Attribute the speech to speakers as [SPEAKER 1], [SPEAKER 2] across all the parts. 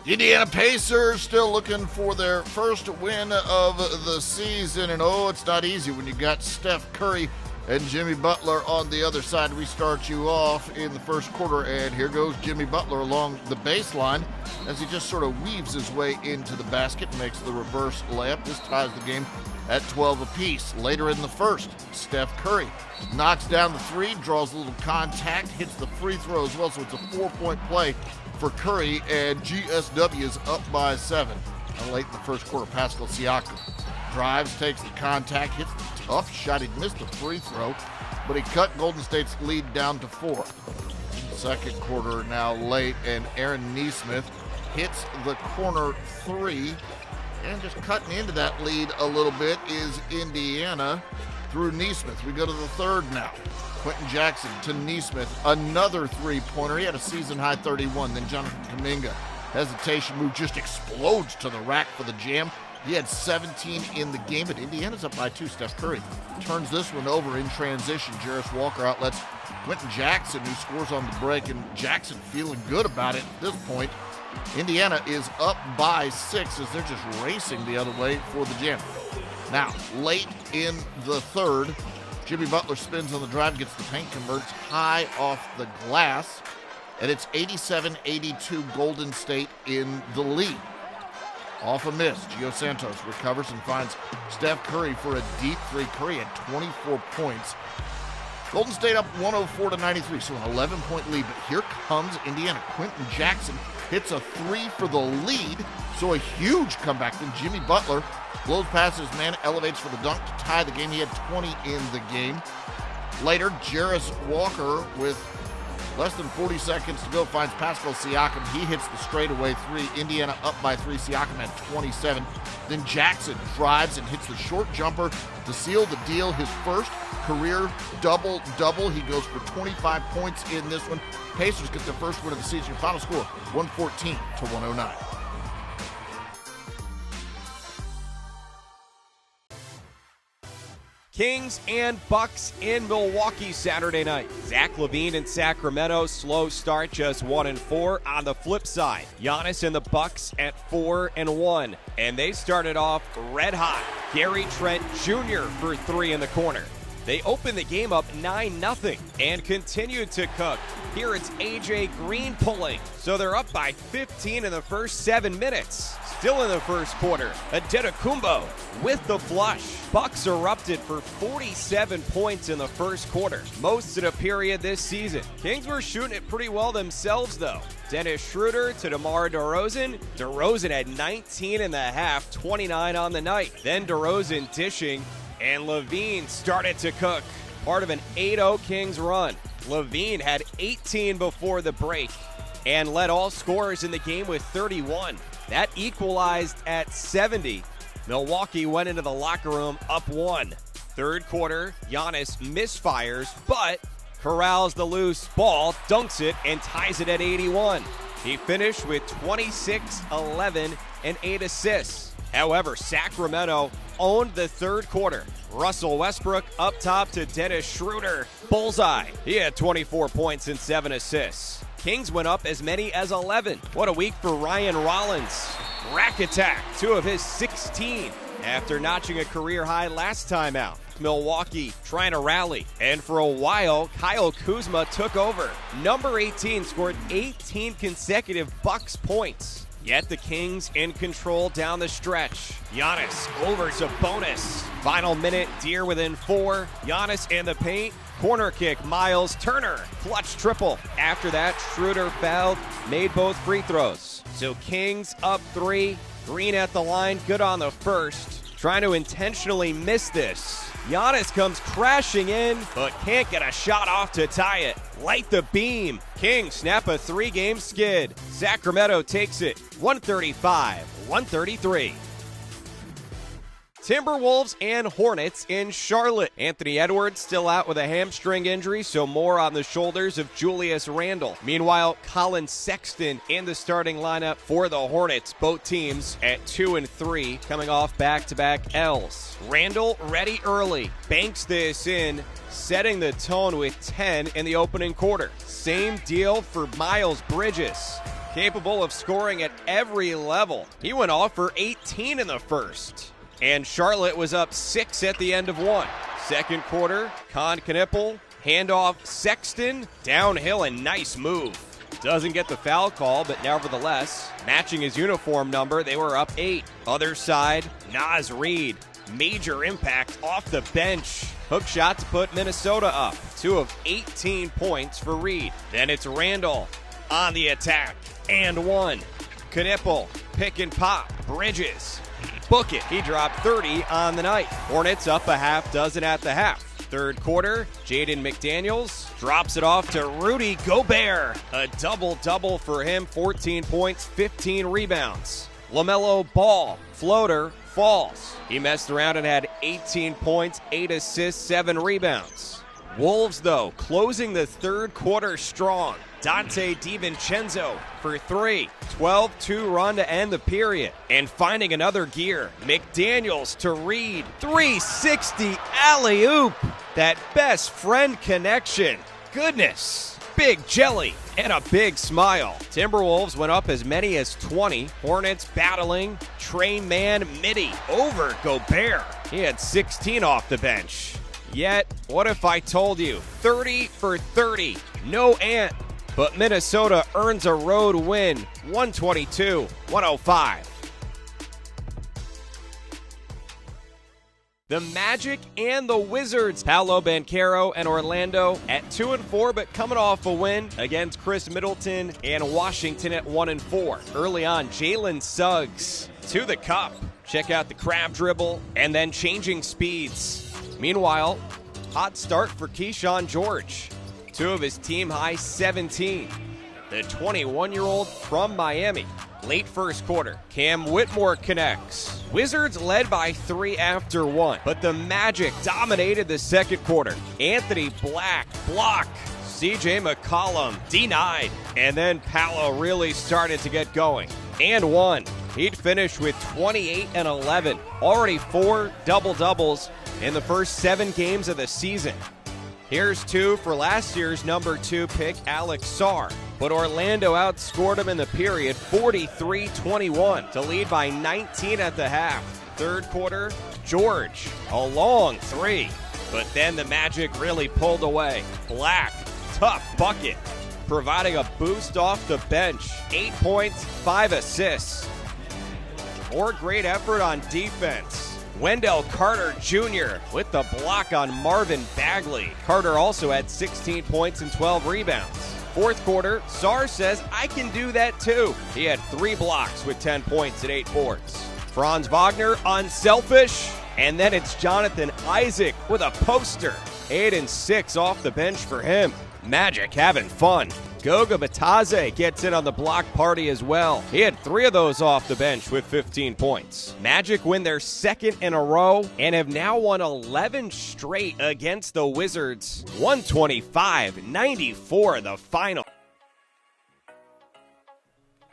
[SPEAKER 1] Indiana Pacers still looking for their first win of the season. And it's not easy when you got Steph Curry and Jimmy Butler on the other side. We start you off in the first quarter, and here goes Jimmy Butler along the baseline as he just sort of weaves his way into the basket and makes the reverse layup. This ties the game at 12 apiece. Later in the first, Steph Curry knocks down the three, draws a little contact, hits the free throw as well, so it's a 4-point play for Curry, and GSW is up by 7. And late in the first quarter, Pascal Siakam drives, takes the contact, hits the tough shot. He missed the free throw, but he cut Golden State's lead down to 4. Second quarter now late, and Aaron Nesmith hits the corner three. And just cutting into that lead a little bit is Indiana through Nesmith. We go to the third now. Quentin Jackson to Nesmith, another three-pointer. He had a season-high 31. Then Jonathan Kuminga, hesitation move, just explodes to the rack for the jam. He had 17 in the game, but Indiana's up by 2. Steph Curry turns this one over in transition. Jarris Walker outlets Quentin Jackson, who scores on the break, and Jackson feeling good about it at this point. Indiana is up by 6 as they're just racing the other way for the jam. Now, late in the third, Jimmy Butler spins on the drive, gets the paint, converts high off the glass, and it's 87-82 Golden State in the lead. Off a miss, Gio Santos recovers and finds Steph Curry for a deep three. Curry had 24 points. Golden State up 104-93, so an 11-point lead, but here comes Indiana. Quentin Jackson hits a three for the lead, so a huge comeback. Then Jimmy Butler blows past his man, elevates for the dunk to tie the game. He had 20 in the game. Later, Jarris Walker, with less than 40 seconds to go, finds Pascal Siakam. He hits the straightaway three. Indiana up by 3. Siakam had 27. Then Jackson drives and hits the short jumper to seal the deal. His first career double-double. He goes for 25 points in this one. Pacers get their first win of the season. Final score, 114-109.
[SPEAKER 2] Kings and Bucks in Milwaukee Saturday night. Zach LaVine in Sacramento, slow start, just 1-4. On the flip side, Giannis and the Bucks at 4-1. And they started off red hot. Gary Trent Jr. for 3 in the corner. They opened the game up 9-0 and continued to cook. Here it's A.J. Green pulling. So they're up by 15 in the first 7 minutes. Still in the first quarter, Antetokounmpo with the flush. Bucks erupted for 47 points in the first quarter, most of the period this season. Kings were shooting it pretty well themselves, though. Dennis Schroeder to DeMar DeRozan. DeRozan had 19 in the half, 29 on the night. Then DeRozan dishing, and LaVine started to cook. Part of an 8-0 Kings run. LaVine had 18 before the break and led all scorers in the game with 31. That equalized at 70. Milwaukee went into the locker room up 1. Third quarter, Giannis misfires, but corrals the loose ball, dunks it, and ties it at 81. He finished with 26, 11, and 8 assists. However, Sacramento owned the third quarter. Russell Westbrook up top to Dennis Schroeder. Bullseye. He had 24 points and 7 assists. Kings went up as many as 11. What a week for Ryan Rollins. Rack attack, 2 of his 16 after notching a career high last time out. Milwaukee trying to rally, and for a while, Kyle Kuzma took over. Number 18 scored 18 consecutive Bucks points. Yet the Kings in control down the stretch. Giannis over Sabonis. Final minute, Deer within 4. Giannis in the paint. Corner kick, Miles Turner. Clutch triple. After that, Schroeder fouled, made both free throws. So Kings up 3. Green at the line, good on the first. Trying to intentionally miss this. Giannis comes crashing in, but can't get a shot off to tie it. Light the beam. Kings snap a 3-game skid. Sacramento takes it 135-133. Timberwolves and Hornets in Charlotte. Anthony Edwards still out with a hamstring injury, so more on the shoulders of Julius Randle. Meanwhile, Colin Sexton in the starting lineup for the Hornets. Both teams at 2-3, coming off back-to-back L's. Randle ready early, banks this in, setting the tone with 10 in the opening quarter. Same deal for Miles Bridges. capable of scoring at every level. He went off for 18 in the first. And Charlotte was up 6 at the end of one. Second quarter, Con Knippel, handoff Sexton, downhill, and nice move. Doesn't get the foul call, but nevertheless, matching his uniform number, they were up 8. Other side, Naz Reid, major impact off the bench. Hook shot to put Minnesota up. 2 of 18 points for Reid. Then it's Randall on the attack, and 1. Knippel, pick and pop, Bridges, book it. He dropped 30 on the night. Hornets up a half dozen at the half. Third quarter, Jaden McDaniels drops it off to Rudy Gobert. A double-double for him, 14 points, 15 rebounds. LaMelo Ball, floater, falls. He messed around and had 18 points, 8 assists, 7 rebounds. Wolves, though, closing the third quarter strong. Dante DiVincenzo for 3. 12-2 run to end the period. And finding another gear, McDaniels to Reid. 360 alley-oop. That best friend connection. Goodness. Big jelly and a big smile. Timberwolves went up as many as 20. Hornets battling. Trey Man Mitty over Gobert. He had 16 off the bench. Yet, what if I told you? 30 for 30. No Ant. But Minnesota earns a road win, 122-105. The Magic and the Wizards. Paolo Banchero and Orlando at 2-4, but coming off a win against Chris Middleton and Washington at 1-4. Early on, Jalen Suggs to the cup. Check out the crab dribble and then changing speeds. Meanwhile, hot start for Keyshawn George. 2 of his team-high 17. The 21-year-old from Miami. Late first quarter, Cam Whitmore connects. Wizards led by 3 after 1, but the Magic dominated the second quarter. Anthony Black block. CJ McCollum denied. And then Paolo really started to get going. And 1. He'd finish with 28 and 11. Already 4 double-doubles in the first 7 games of the season. Here's 2 for last year's number 2 pick, Alex Sarr. But Orlando outscored him in the period 43-21 to lead by 19 at the half. Third quarter, George, a long 3. But then the Magic really pulled away. Black, tough bucket, providing a boost off the bench. 8 points, 5 assists. More great effort on defense. Wendell Carter Jr. with the block on Marvin Bagley. Carter also had 16 points and 12 rebounds. Fourth quarter, Sarr says, I can do that too. He had 3 blocks with 10 points and 8 boards. Franz Wagner, unselfish. And then it's Jonathan Isaac with a poster. 8 and 6 off the bench for him. Magic having fun. Goga Bitadze gets in on the block party as well. He had 3 of those off the bench with 15 points. Magic win their 2nd in a row and have now won 11 straight against the Wizards. 125-94 the final.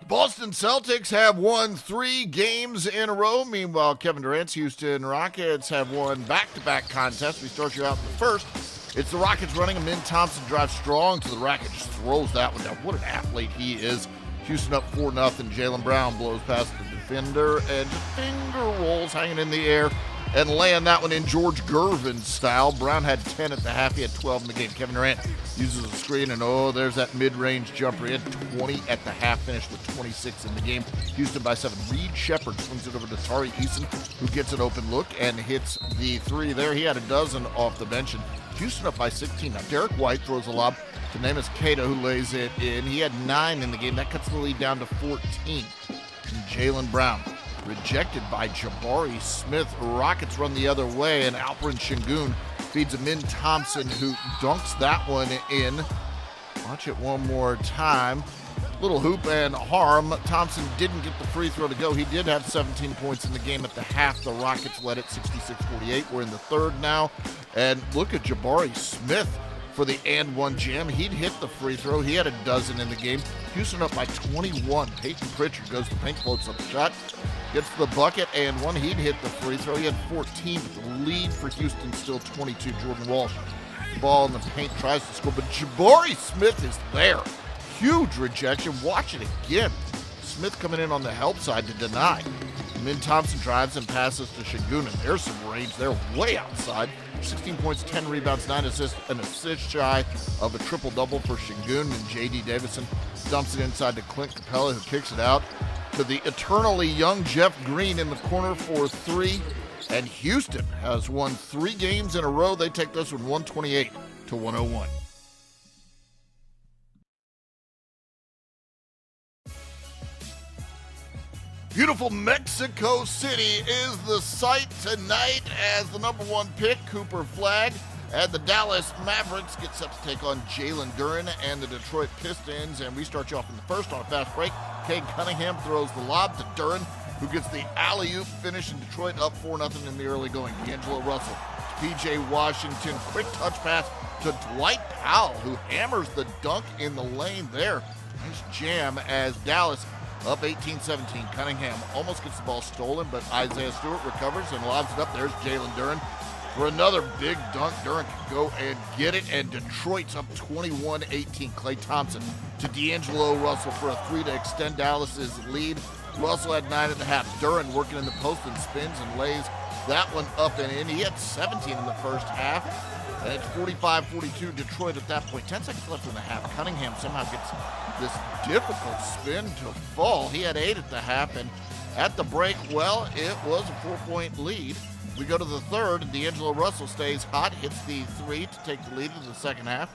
[SPEAKER 1] The Boston Celtics have won 3 games in a row. Meanwhile, Kevin Durant's Houston Rockets have won back-to-back contests. We start you out in the first. It's the Rockets running a Min Thompson drive strong to the racket, just throws that one down. What an athlete he is. Houston up 4-0. Jaylen Brown blows past the defender and just finger rolls hanging in the air and laying that one in George Gervin style. Brown had 10 at the half. He had 12 in the game. Kevin Durant uses a screen, and there's that mid-range jumper. He had 20 at the half, finished with 26 in the game. Houston by 7. Reed Shepherd swings it over to Tari Eason, who gets an open look and hits the 3 there. He had a dozen off the bench, and Houston up by 16. Now, Derek White throws a lob to Neemias Queta, who lays it in. He had 9 in the game. That cuts the lead down to 14. And Jaylen Brown rejected by Jabari Smith. Rockets run the other way, and Alperen Sengun feeds a Min Thompson, who dunks that one in. Watch it one more time. Little hoop and harm. Thompson didn't get the free throw to go. He did have 17 points in the game at the half. The Rockets led it 66-48. We're in the third now. And look at Jabari Smith for the and one jam. He'd hit the free throw. He had a dozen in the game. Houston up by 21. Peyton Pritchard goes to paint, floats up a shot, gets the bucket and one. He'd hit the free throw. He had 14, but the lead for Houston still 22. Jordan Walsh, ball in the paint, tries to score, but Jabari Smith is there. Huge rejection. Watch it again. Smith coming in on the help side to deny. Min Thompson drives and passes to Şengün, and there's some range. They're way outside. 16 points, 10 rebounds, 9 assists, an assist shy of a triple-double for Şengün, and J.D. Davison dumps it inside to Clint Capella, who kicks it out to the eternally young Jeff Green in the corner for 3. And Houston has won 3 games in a row. They take this one 128-101. Beautiful Mexico City is the site tonight as the number 1 pick, Cooper Flagg, and the Dallas Mavericks get set to take on Jalen Duren and the Detroit Pistons. And we start you off in the first on a fast break. Cade Cunningham throws the lob to Duren, who gets the alley-oop finish, in Detroit up 4-0 in the early going. D'Angelo Russell to P.J. Washington. Quick touch pass to Dwight Powell, who hammers the dunk in the lane there. Nice jam as Dallas up 18-17. Cunningham almost gets the ball stolen, but Isaiah Stewart recovers and lobs it up. There's Jalen Duren for another big dunk. Duren can go and get it, and Detroit's up 21-18. Klay Thompson to D'Angelo Russell for a 3 to extend Dallas's lead. Russell had 9.5. Duren working in the post and spins and lays that one up and in. He had 17 in the first half, and it's 45-42 Detroit at that point. 10 seconds left in the half. Cunningham somehow gets this difficult spin to fall. He had 8 at the half, and at the break, well, it was a 4-point lead. We go to the third, and D'Angelo Russell stays hot, hits the 3 to take the lead in the second half,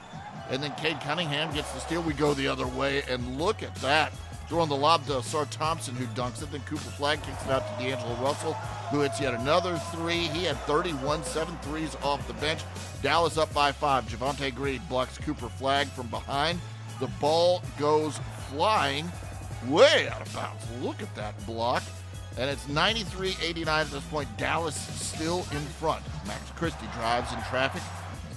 [SPEAKER 1] and then Cade Cunningham gets the steal. We go the other way, and look at that. Throwing the lob to Sar Thompson, who dunks it. Then Cooper Flagg kicks it out to D'Angelo Russell, who hits yet another 3. He had 31, 7 threes off the bench. Dallas up by 5. Javonte Green blocks Cooper Flagg from behind. The ball goes flying way out of bounds. Look at that block. And it's 93-89 at this point. Dallas still in front. Max Christie drives in traffic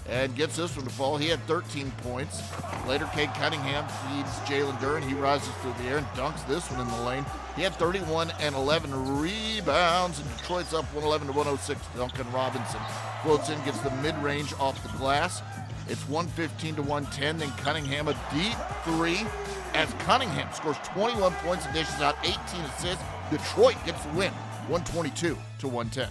[SPEAKER 1] and gets this one to fall. He had 13 points. Later, Cade Cunningham feeds Jalen Duren. He rises through the air and dunks this one in the lane. He had 31 and 11 rebounds, and Detroit's up 111-106. Duncan Robinson floats in, gets the mid-range off the glass. It's 115-110. Then Cunningham a deep 3 as Cunningham scores 21 points and dishes out 18 assists. Detroit gets the win, 122-110.